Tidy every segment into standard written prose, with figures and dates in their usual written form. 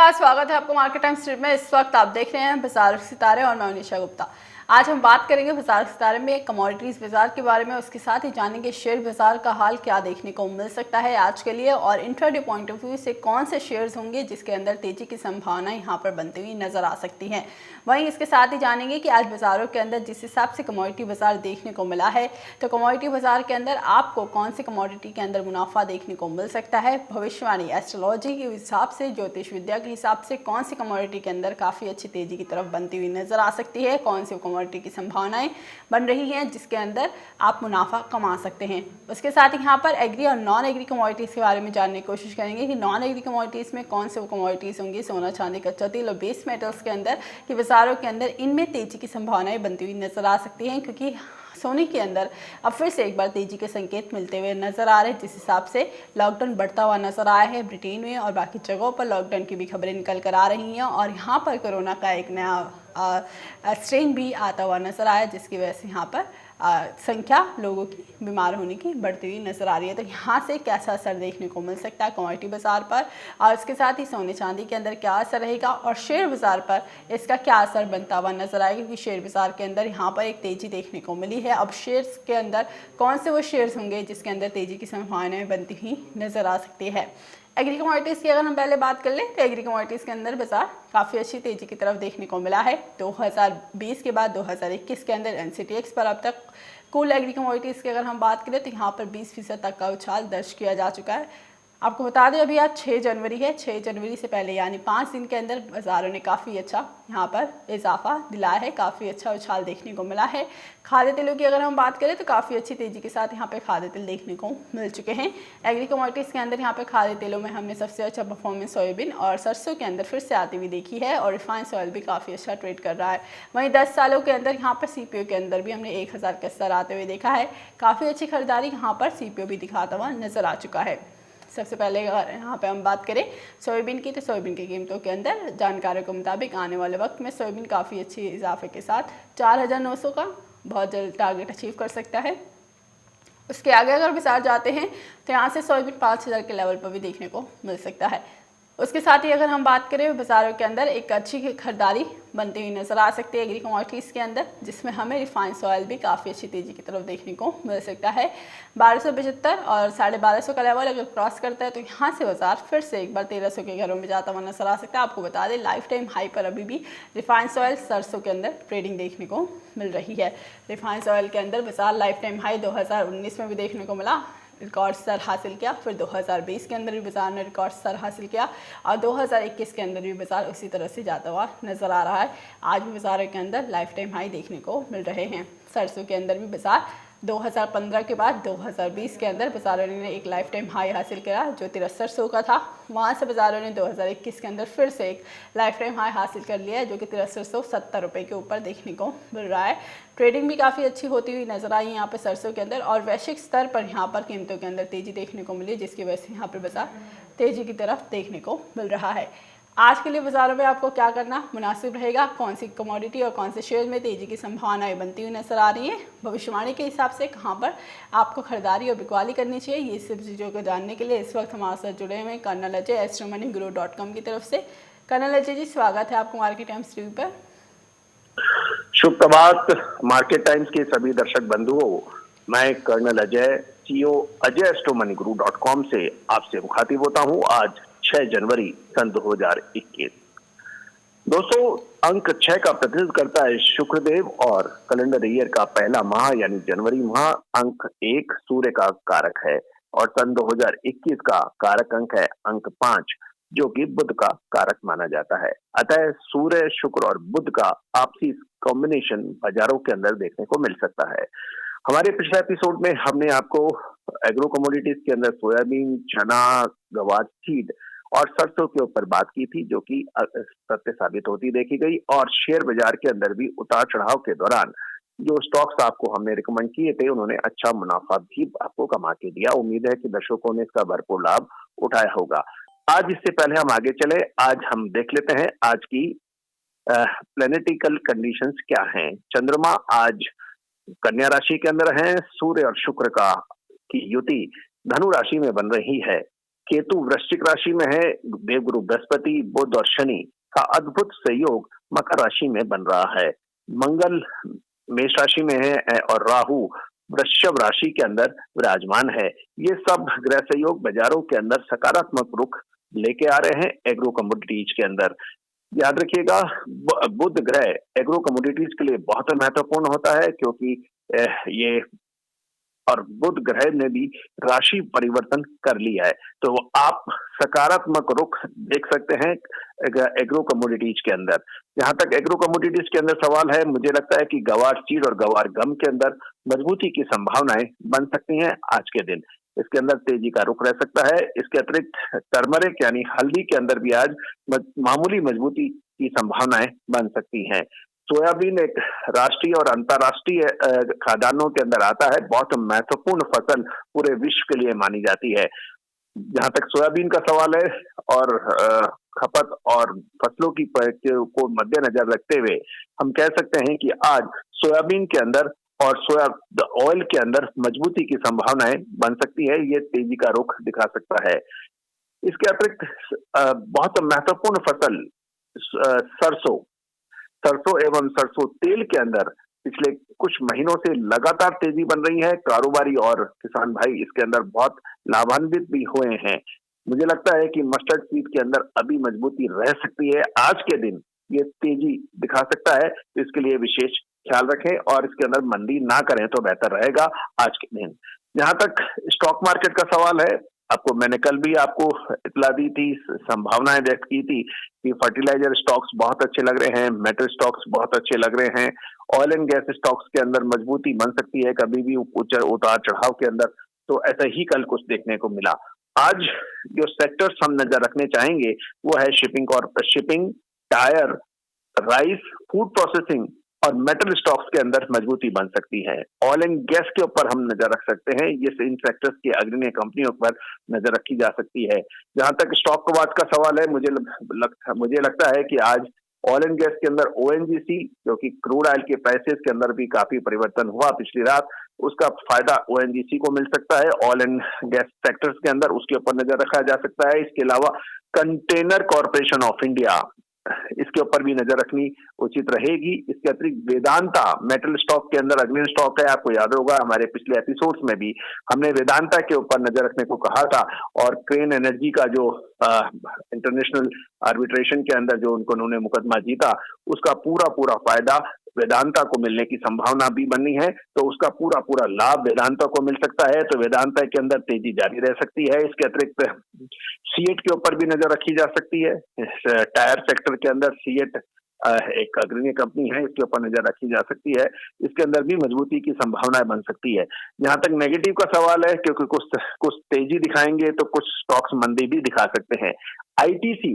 नमस्कार, स्वागत है आपको मार्केट टाइम्स स्ट्रीट में। इस वक्त आप देख रहे हैं बाजार सितारे और मैं मनीषा गुप्ता। आज हम बात करेंगे बाजार सितारे में कमोडिटीज बाजार के बारे में, उसके साथ ही जानेंगे शेयर बाजार का हाल क्या देखने को मिल सकता है आज के लिए और इंट्राडे पॉइंट ऑफ व्यू से कौन से शेयर्स होंगे जिसके अंदर तेजी की संभावना यहाँ पर बनती हुई नजर आ सकती है। वहीं इसके साथ ही जानेंगे कि आज बाजारों के अंदर जिस हिसाब से कमोडिटी बाजार देखने को मिला है, तो कमोडिटी बाजार के अंदर आपको कौन सी कमोडिटी के अंदर मुनाफा देखने को मिल सकता है। भविष्यवाणी एस्ट्रोलॉजी के हिसाब से, ज्योतिष विद्या के हिसाब से कौन सी कमोडिटी के अंदर काफ़ी अच्छी तेजी की तरफ बनती हुई नजर आ सकती है, कौन सी कमोडिटी की संभावनाएं बन रही हैं जिसके अंदर आप मुनाफा कमा सकते हैं। उसके साथ ही यहाँ पर एग्री और नॉन एग्री कमोडिटीज़ के बारे में जानने की कोशिश करेंगे कि नॉन एग्री कमोडिटीज़ में कौन से वो कमोडिटीज़ होंगी, सोना चांदी कच्चा तेल और बेस मेटल्स के अंदर, कि बाजारों के अंदर इनमें तेजी की संभावनाएं बनती हुई नजर आ सकती हैं, क्योंकि सोने के अंदर अब फिर से एक बार तेजी के संकेत मिलते हुए नजर आ रहे हैं। जिस हिसाब से लॉकडाउन बढ़ता हुआ नजर आया है ब्रिटेन में और बाकी जगहों पर लॉकडाउन की भी खबरें निकल कर आ रही हैं और यहाँ पर कोरोना का एक नया स्ट्रेन भी आता हुआ नजर आया, जिसकी वजह से यहाँ पर संख्या लोगों की बीमार होने की बढ़ती हुई नजर आ रही है। तो यहाँ से कैसा असर देखने को मिल सकता है कमोडिटी बाजार पर, और इसके साथ ही सोने चांदी के अंदर क्या असर रहेगा और शेयर बाजार पर इसका क्या असर बनता हुआ नजर आएगा, क्योंकि शेयर बाजार के अंदर यहाँ पर एक तेजी देखने को मिली है। अब शेयर्स के अंदर कौन से वो शेयर्स होंगे जिसके अंदर तेजी की संभावनाएं बनती हुई नजर आ सकती है। एग्री कमोडिटीज़ की अगर हम पहले बात कर लें तो एग्री कमोडिटीज़ के अंदर बाजार काफ़ी अच्छी तेजी की तरफ देखने को मिला है। 2020 के बाद 2021 के अंदर एनसीटीएक्स पर अब तक कुल एग्री कमोडिटीज़ की अगर हम बात करें तो यहाँ पर 20% तक का उछाल दर्ज किया जा चुका है। आपको बता दें अभी आज 6 जनवरी है, 6 जनवरी से पहले यानी 5 दिन के अंदर बाजारों ने काफ़ी अच्छा यहाँ पर इजाफा दिलाया है, काफ़ी अच्छा उछाल देखने को मिला है। खाद्य तेलों की अगर हम बात करें तो काफ़ी अच्छी तेज़ी के साथ यहाँ पे खाद्य तेल देखने को मिल चुके हैं। एग्री कमोडिटीज़ के अंदर यहाँ पे खाद्य तेलों में हमने सबसे अच्छा परफॉर्मेंस सोयाबीन और सरसों के अंदर फिर से आती हुई देखी है और रिफाइंड ऑयल भी काफ़ी अच्छा ट्रेड कर रहा है। वहीं 10 सालों के अंदर यहाँ पर सीपीओ के अंदर भी हमने 1000 का स्तर आते हुए देखा है। काफ़ी अच्छी खरीदारी यहाँ पर सीपीओ भी दिखाता हुआ नजर आ चुका है। सबसे पहले अगर यहाँ पे हम बात करें सोयाबीन की, तो सोयाबीन की कीमतों के अंदर जानकारों के मुताबिक आने वाले वक्त में सोयाबीन काफ़ी अच्छी इजाफे के साथ 4900 का बहुत जल्द टारगेट अचीव कर सकता है। उसके आगे अगर बाजार जाते हैं तो यहाँ से सोयाबीन 5000 के लेवल पर भी देखने को मिल सकता है। उसके साथ ही अगर हम बात करें बाजारों के अंदर एक अच्छी खरीदारी बनती हुई नजर आ सकती है एग्री कमोडिटीज़ के अंदर, जिसमें हमें रिफाइंड ऑयल भी काफ़ी अच्छी तेज़ी की तरफ देखने को मिल सकता है। 1275 और 1250 का लेवल अगर क्रॉस करता है तो यहाँ से बाजार फिर से एक बार 1300 के घरों में जाता हुआ नजर आ सकता है। आपको बता दें लाइफ टाइम हाई पर अभी भी रिफाइंड ऑयल सरसों के अंदर ट्रेडिंग देखने को मिल रही है। रिफाइंड ऑयल के अंदर बाजार लाइफ टाइम हाई 2019 में भी देखने को मिला, रिकॉर्ड स्तर हासिल किया, फिर 2020 के अंदर भी बाजार ने रिकॉर्ड स्तर हासिल किया और 2021 के अंदर भी बाजार उसी तरह से जाता हुआ नजर आ रहा है। आज भी बाजार के अंदर लाइफ टाइम हाई देखने को मिल रहे हैं। सरसों के अंदर भी बाजार 2015 के बाद 2020 के अंदर बाजारों ने एक लाइफ टाइम हाई हासिल किया जो 6300 का था। वहाँ से बाजारों ने 2021 के अंदर फिर से एक लाइफ टाइम हाई हासिल कर लिया है जो कि 6370 रुपये के ऊपर देखने को मिल रहा है। ट्रेडिंग भी काफ़ी अच्छी होती हुई नजर आई यहाँ पर सरसों के अंदर और वैश्विक स्तर पर यहाँ पर कीमतों के अंदर तेजी देखने को मिली, जिसकी वजह से यहाँ पर बाजार तेजी की तरफ देखने को मिल रहा है। आज के लिए बाजारों में आपको क्या करना मुनासिब रहेगा, कौन सी कमोडिटी और कौन से शेयर में तेजी की संभावनाएं बनती हुई नजर आ रही हैं, भविष्यवाणी के हिसाब से कहां पर आपको खरीदारी और बिकवाली करनी चाहिए, ये सब चीज़ों को जानने के लिए इस वक्त हमारे साथ जुड़े हुए कर्नल अजय astromoneygrow.com की तरफ से। कर्नल अजय जी, स्वागत है आपको मार्केट टाइम्स टीवी पर। शुभ प्रभात मार्केट टाइम्स के सभी दर्शक बंधुओं, मैं colonel Ajay CEO Ajay astromoneygrow.com से आपसे मुखातिब होता हूं। आज 6 जनवरी सन 2021। दोस्तों, अंक 6 का प्रतिनिधित्व करता है शुक्रदेव और कैलेंडर ईयर का पहला माह यानी जनवरी माह। अंक 1 सूर्य का कारक है और सन 2021 का कारक अंक है अंक 5, जो कि बुध का कारक माना जाता है। अतः सूर्य, शुक्र और बुध का आपसी कॉम्बिनेशन बाजारों के अंदर देखने को मिल सकता है। हमारे पिछले एपिसोड में हमने आपको एग्रो कमोडिटीज के अंदर सोयाबीन, चना, गवार सीड और सरसों के ऊपर बात की थी, जो कि सत्य साबित होती देखी गई। और शेयर बाजार के अंदर भी उतार चढ़ाव के दौरान जो स्टॉक्स आपको हमने रिकमेंड किए थे उन्होंने अच्छा मुनाफा भी आपको कमा के दिया। उम्मीद है कि दर्शकों ने इसका भरपूर लाभ उठाया होगा। आज इससे पहले हम आगे चले, आज हम देख लेते हैं आज की प्लेनेटिकल कंडीशंस क्या हैं। चंद्रमा आज कन्या राशि के अंदर है। सूर्य और शुक्र का की युति धनु राशि में बन रही है। केतु वृश्चिक राशि में है, देवगुरु बृहस्पति, बुध और शनि का अद्भुत सहयोग मकर राशि में बन रहा है। मंगल मेष राशि में है और राहु वृषभ राशि के अंदर विराजमान है। ये सब ग्रह सहयोग बाजारों के अंदर सकारात्मक रुख लेके आ रहे हैं एग्रो कमोडिटीज के अंदर। याद रखिएगा, बुध ग्रह एग्रो कमोडिटीज के लिए बहुत महत्वपूर्ण होता है, क्योंकि ये और बुध ग्रह ने भी राशि परिवर्तन कर लिया है। तो आप सकारात्मक रुख देख सकते हैं एग्रो कमोडिटीज के अंदर। जहां तक एग्रो कमोडिटीज के अंदर सवाल है, मुझे लगता है कि गवार चीड़ और गवार गम के अंदर मजबूती की संभावनाएं बन सकती हैं आज के दिन। इसके अंदर तेजी का रुख रह सकता है। इसके अतिरिक्त टर्मरिक यानी हल्दी के अंदर भी आज मामूली मजबूती की संभावनाएं बन सकती हैं। सोयाबीन एक राष्ट्रीय और अंतर्राष्ट्रीय खाद्यान्नों के अंदर आता है। बहुत महत्वपूर्ण फसल पूरे विश्व के लिए मानी जाती है। जहां तक सोयाबीन का सवाल है और खपत और फसलों की को मद्देनजर रखते हुए हम कह सकते हैं कि आज सोयाबीन के अंदर और सोया ऑयल के अंदर मजबूती की संभावनाएं बन सकती है। ये तेजी का रुख दिखा सकता है। इसके अतिरिक्त बहुत महत्वपूर्ण फसल सरसों एवं सरसों तेल के अंदर पिछले कुछ महीनों से लगातार तेजी बन रही है। कारोबारी और किसान भाई इसके अंदर बहुत लाभान्वित भी हुए हैं। मुझे लगता है कि मस्टर्ड सीड के अंदर अभी मजबूती रह सकती है। आज के दिन ये तेजी दिखा सकता है, तो इसके लिए विशेष ख्याल रखें और इसके अंदर मंदी ना करें तो बेहतर रहेगा आज के दिन। जहां तक स्टॉक मार्केट का सवाल है, मैंने कल भी आपको इतला दी थी, संभावनाएं व्यक्त की थी कि फर्टिलाइजर स्टॉक्स बहुत अच्छे लग रहे हैं, मेटल स्टॉक्स बहुत अच्छे लग रहे हैं, ऑयल एंड गैस स्टॉक्स के अंदर मजबूती बन सकती है कभी भी उतार चढ़ाव के अंदर। तो ऐसा ही कल कुछ देखने को मिला। आज जो सेक्टर्स हम नजर रखने चाहेंगे वो है shipping, tyre, rice, food processing और मेटल स्टॉक्स के अंदर मजबूती बन सकती है। ऑयल एंड गैस के ऊपर हम नजर रख सकते हैं। ये इन सेक्टर्स की अग्रणी कंपनियों पर नजर रखी जा सकती है। जहां तक स्टॉक वाच का सवाल है, मुझे लगता है कि आज ऑयल एंड गैस के अंदर ओएनजीसी, जो कि क्रूड ऑयल के प्राइसेस के अंदर भी काफी परिवर्तन हुआ पिछली रात, उसका फायदा ओएनजीसी को मिल सकता है। ऑयल एंड गैस सेक्टर्स के अंदर उसके ऊपर नजर रखा जा सकता है। इसके अलावा कंटेनर कॉर्पोरेशन ऑफ इंडिया, इसके ऊपर भी नजर रखनी उचित रहेगी। इसके अतिरिक्त वेदांता मेटल स्टॉक के अंदर अग्रणी स्टॉक है। आपको याद होगा हमारे पिछले एपिसोड्स में भी हमने वेदांता के ऊपर नजर रखने को कहा था, और क्रेन एनर्जी का जो इंटरनेशनल आर्बिट्रेशन के अंदर जो उन्होंने मुकदमा जीता, उसका पूरा फायदा वेदांता को मिलने की संभावना भी बनी है। तो उसका पूरा लाभ वेदांता को मिल सकता है। तो वेदांता के अंदर तेजी जारी रह सकती है। इसके अतिरिक्त सीएट के ऊपर भी नजर रखी जा सकती है। टायर सेक्टर के अंदर सीएट एक अग्रणी कंपनी है, इसके ऊपर नजर रखी जा सकती है। इसके अंदर भी मजबूती की संभावनाएं बन सकती है। जहां तक नेगेटिव का सवाल है, क्योंकि कुछ तेजी दिखाएंगे तो कुछ स्टॉक्स मंदी भी दिखा सकते हैं। आईटीसी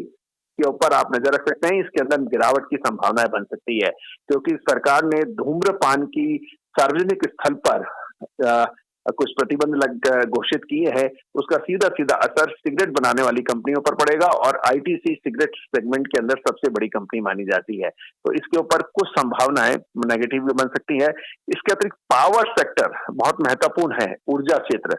के ऊपर आप नजर रख सकते हैं। इसके अंदर गिरावट की संभावनाएं बन सकती है, क्योंकि सरकार ने धूम्रपान की सार्वजनिक स्थल पर कुछ प्रतिबंध घोषित किए हैं। उसका सीधा असर सिगरेट बनाने वाली कंपनियों पर पड़ेगा, और आईटीसी सिगरेट सेगमेंट के अंदर सबसे बड़ी कंपनी मानी जाती है। तो इसके ऊपर कुछ संभावनाएं नेगेटिव भी बन सकती है। इसके अतिरिक्त पावर सेक्टर बहुत महत्वपूर्ण है, ऊर्जा क्षेत्र,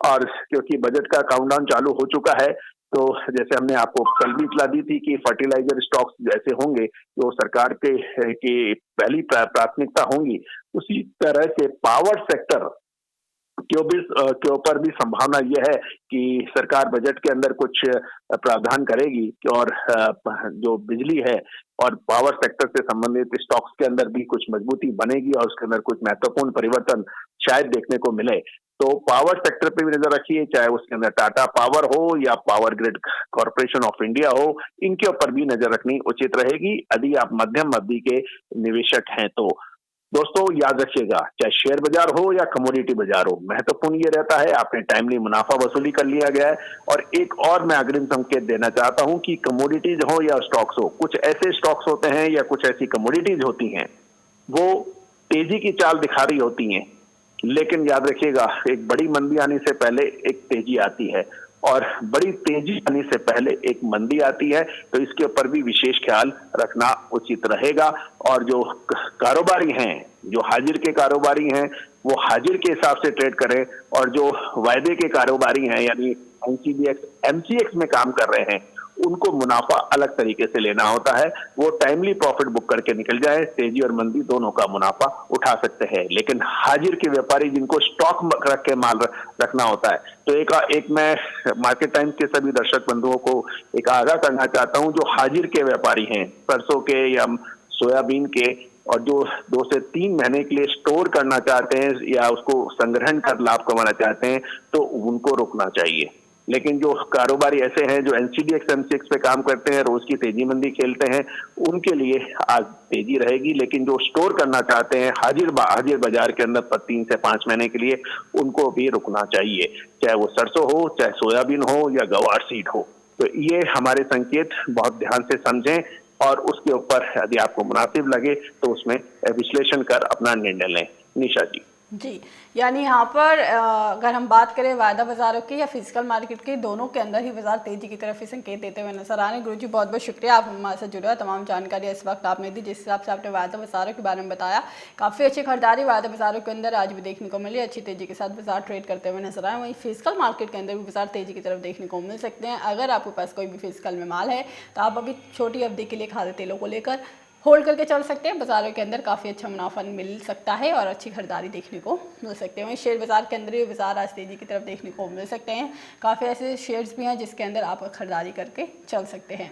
और क्योंकि बजट का काउंटडाउन चालू हो चुका है, तो जैसे हमने आपको कल भी इतला दी थी कि फर्टिलाइजर स्टॉक्स जैसे होंगे जो सरकार के पहली प्राथमिकता होंगी, उसी तरह से पावर सेक्टर के ऊपर भी संभावना यह है कि सरकार बजट के अंदर कुछ प्रावधान करेगी, और जो बिजली है और पावर सेक्टर से संबंधित स्टॉक्स के अंदर भी कुछ मजबूती बनेगी, और उसके अंदर कुछ महत्वपूर्ण परिवर्तन शायद देखने को मिले। तो पावर सेक्टर पे भी नजर रखिए, चाहे उसके अंदर टाटा पावर हो या power grid corporation of India हो, इनके ऊपर भी नजर रखनी उचित रहेगी यदि आप मध्यम अवधि के निवेशक हैं तो। दोस्तों याद रखिएगा, चाहे शेयर बाजार हो या कमोडिटी बाजार हो, महत्वपूर्ण ये रहता है आपने टाइमली मुनाफा वसूली कर लिया गया है। और एक और मैं अग्रिम संकेत देना चाहता हूं कि कमोडिटीज हो या स्टॉक्स हो, कुछ ऐसे स्टॉक्स होते हैं या कुछ ऐसी कमोडिटीज होती हैं वो तेजी की चाल दिखा रही होती हैं, लेकिन याद रखिएगा एक बड़ी मंदी आने से पहले एक तेजी आती है, और बड़ी तेजी आने से पहले एक मंदी आती है। तो इसके ऊपर भी विशेष ख्याल रखना उचित रहेगा। और जो कारोबारी हैं, जो हाजिर के कारोबारी हैं, वो हाजिर के हिसाब से ट्रेड करें, और जो वायदे के कारोबारी हैं यानी एनसीडीएक्स एमसीएक्स में काम कर रहे हैं उनको मुनाफा अलग तरीके से लेना होता है। वो टाइमली प्रॉफिट बुक करके निकल जाए, तेजी और मंदी दोनों का मुनाफा उठा सकते हैं। लेकिन हाजिर के व्यापारी जिनको स्टॉक रख के माल रखना होता है, तो एक मैं मार्केट टाइम्स के सभी दर्शक बंधुओं को एक आगाह करना चाहता हूं, जो हाजिर के व्यापारी हैं, सरसों के या सोयाबीन के, और जो 2 से 3 महीने के लिए स्टोर करना चाहते हैं या उसको संग्रहण कर लाभ कमाना चाहते हैं, तो उनको रोकना चाहिए। लेकिन जो कारोबारी ऐसे हैं जो एनसीडीएक्स एमसीएक्स पे काम करते हैं, रोज की तेजी मंदी खेलते हैं, उनके लिए आज तेजी रहेगी। लेकिन जो स्टोर करना चाहते हैं हाजिर बाजार के अंदर 3 से 5 महीने के लिए, उनको भी रुकना चाहिए, चाहे वो सरसों हो, चाहे सोयाबीन हो या गवार सीड हो। तो ये हमारे संकेत बहुत ध्यान से समझें और उसके ऊपर यदि आपको मुनासिब लगे तो उसमें विश्लेषण कर अपना निर्णय लें। निशा जी। जी, यानी यहाँ पर अगर हम बात करें वायदा बाजारों की या फिजिकल मार्केट की, दोनों के अंदर ही बाजार तेजी की तरफ ही संकेत देते हुए नजर आ रहे हैं। गुरुजी बहुत बहुत शुक्रिया, आप हमारे साथ जुड़े, तमाम जानकारी इस वक्त आपने दी, जिस हिसाब से आपने वायदा बाजारों के बारे में बताया। काफ़ी अच्छी खरीदारी वायदा बाजारों के अंदर आज भी देखने को मिली, अच्छी तेजी के साथ बाजार ट्रेड करते हुए नजर आए। वहीं फिजिकल मार्केट के अंदर भी बाजार तेजी की तरफ देखने को मिल सकते हैं। अगर आपके पास कोई भी फिजिकल में माल है तो आप अभी छोटी अवधि के लिए खाद्य तेलों को लेकर होल्ड करके चल सकते हैं। बाजारों के अंदर काफ़ी अच्छा मुनाफा मिल सकता है और अच्छी खरीदारी देखने को मिल सकते हैं। वहीं शेयर बाजार के अंदर भी बाजार आज तेजी की तरफ देखने को मिल सकते हैं। काफ़ी ऐसे शेयर्स भी हैं जिसके अंदर आप खरीदारी करके चल सकते हैं।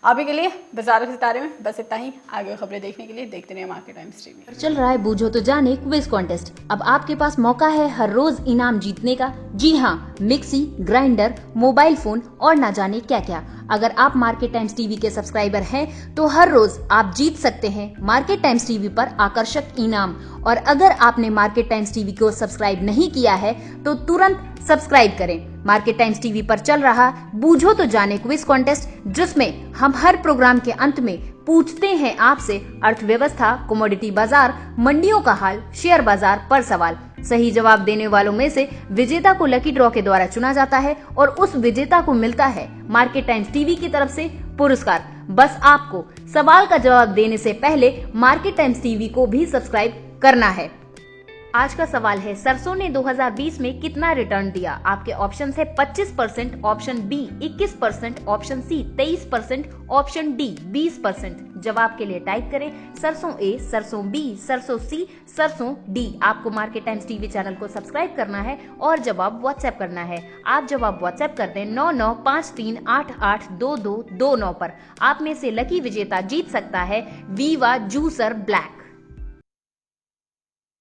अभी के लिए बाजार के सितारे में बस इतना ही। आगे खबरें देखने के लिए देखते रहिए मार्केट टाइम्स टीवी। चल रहा है बूझो तो जाने क्विज कॉन्टेस्ट। अब आपके पास मौका है हर रोज इनाम जीतने का। जी हाँ, मिक्सी, ग्राइंडर, मोबाइल फोन और ना जाने क्या क्या। अगर आप मार्केट टाइम्स टीवी के सब्सक्राइबर हैं तो हर रोज आप जीत सकते हैं मार्केट टाइम्स टीवी पर आकर्षक इनाम। और अगर आपने मार्केट टाइम्स टीवी को सब्सक्राइब नहीं किया है तो तुरंत सब्सक्राइब करें। मार्केट टाइम्स टीवी पर चल रहा बूझो तो जाने क्विज कॉन्टेस्ट, जिसमें हम हर प्रोग्राम के अंत में पूछते हैं आपसे अर्थव्यवस्था, कमोडिटी बाजार, मंडियों का हाल, शेयर बाजार पर सवाल। सही जवाब देने वालों में से विजेता को लकी ड्रॉ के द्वारा चुना जाता है और उस विजेता को मिलता है मार्केट टाइम्स टीवी की तरफ से पुरस्कार। बस आपको सवाल का जवाब देने से पहले मार्केट टाइम्स टीवी को भी सब्सक्राइब करना है। आज का सवाल है, सरसों ने 2020 में कितना रिटर्न दिया? आपके ऑप्शन है 25%, option B 21%, option C 23%, option D 20%। जवाब के लिए टाइप करें सरसों ए, सरसों बी, सरसों सी, सरसों डी। आपको मार्केट टाइम्स टीवी चैनल को सब्सक्राइब करना है और जवाब व्हाट्सएप करना है। आप जवाब व्हाट्सएप कर दें 9953882229 पर। आप में से लकी विजेता जीत सकता है वीवा जूसर ब्लैक।